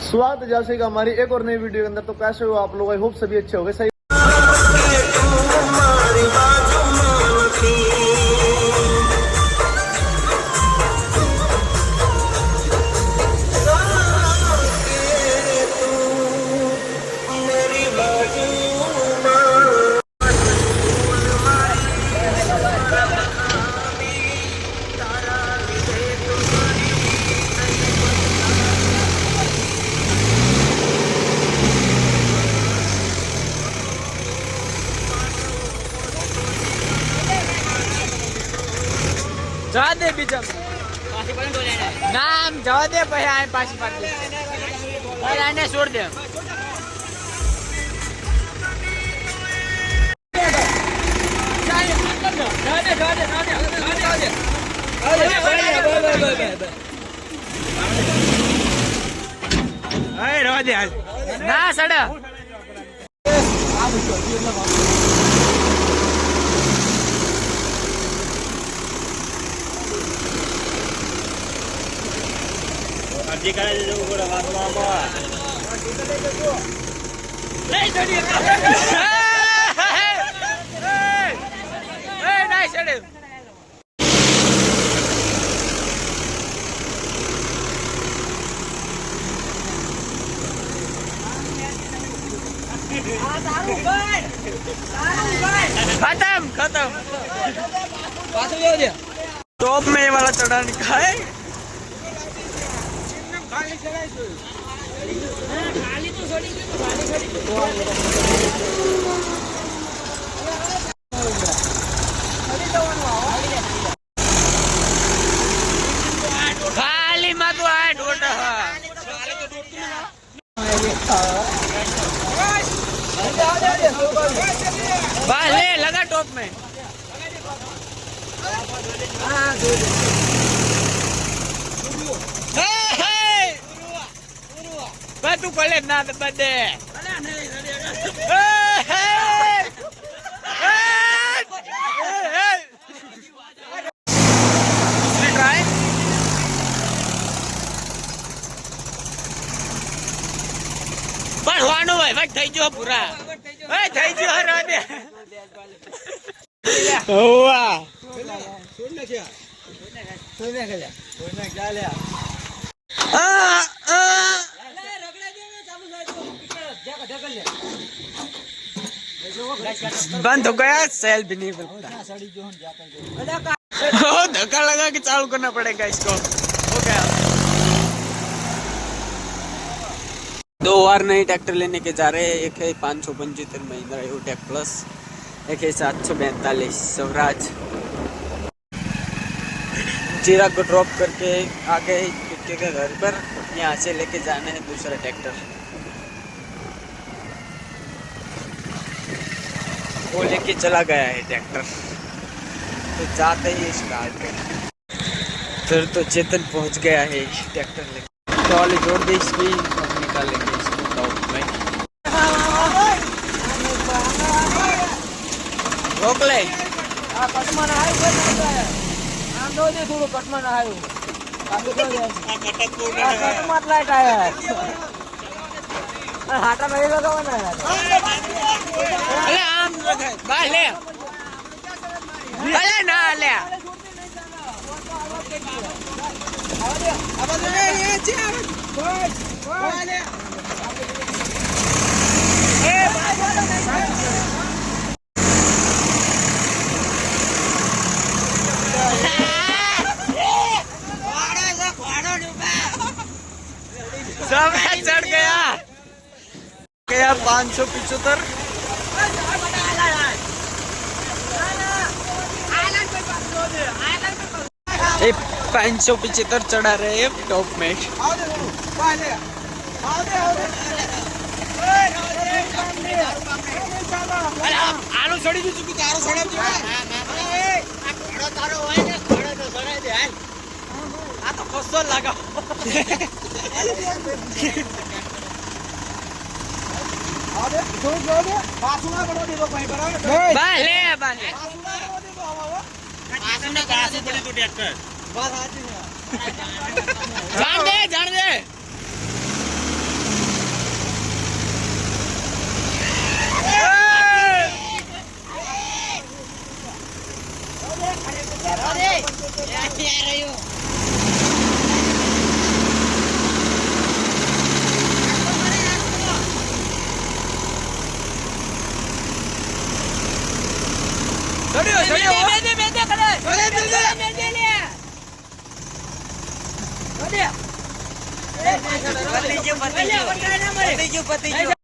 स्वागत है जैसे कि हमारी एक और नई वीडियो के अंदर। तो कैसे हो आप लोग? आई होप सभी अच्छे हो गए। सही જવા દે બીજા નામ જવા દે પછી આ પાછી પાછી આને છોડ દે. ના સડ અરજી કરે છે જો ગોળા વાસવામાં નહીં છોડી એ નહીં છોડે खत्म खत्म पास ले दे टॉप में ये वाला चढ़ा निकाय खाली चढ़ाई तो खाली तो छोड़ी खाली में तो आए डोटा बस ले लगा टॉप में बस तू पहले ना बदे ट्राई बढ़वानो भाई भाई થઈ ગયો પૂરા એ થઈ ગયો હરા દે ઓવા છોડ નાખ્યા છોડ નાખ્યા લે આ રગડે દે ચાલુ જાય તો ઢકલ લે बंद हो गया सेल भी नहीं बनता धक्का लगा कि चालू करना पड़ेगा इसको. हो गया. 2 और नए ट्रैक्टर लेने के जा रहे हैं. एक है 575 महिंद्रा यूटेक प्लस, एक है 742 स्वराज. जीरा को ड्रॉप करके आ गए पिट्टे के घर पर. यहाँ से लेके जाना है दूसरा ट्रैक्टर. वो लेके चला गया है ट्रैक्टर. तो जाते ही स्टार्ट फिर तो चेतन पहुंच गया है ट्रैक्टर लेके. ट्रॉली जोड़ दी इसकी. निकालेंगे इसको टॉप में. रोक ले कटमान आयो आम दो दे थोड़ा कटमान आयो कटमान लाइट आया है हाटा नहीं लगावाना है. अरे आम बाल ले अरे ना ले अब ये चेयर ले ए सब चढ़ गया 575. ये 575 चढ़ा रहे हैं टॉप में. आलू छोड़ी दी चुकी तारो छोड़ा तारो હોય ને ઘોડો તો છોડાઈ દે હાલ. આ તો ખોસો લાગો આદે જો પાછુના બડો દેવો ભાઈ બરાબર બા લે પાછુના કાસુ પડી તો ટ્રેક્ટર બસ સાચી જાણ દે પતિ ગયું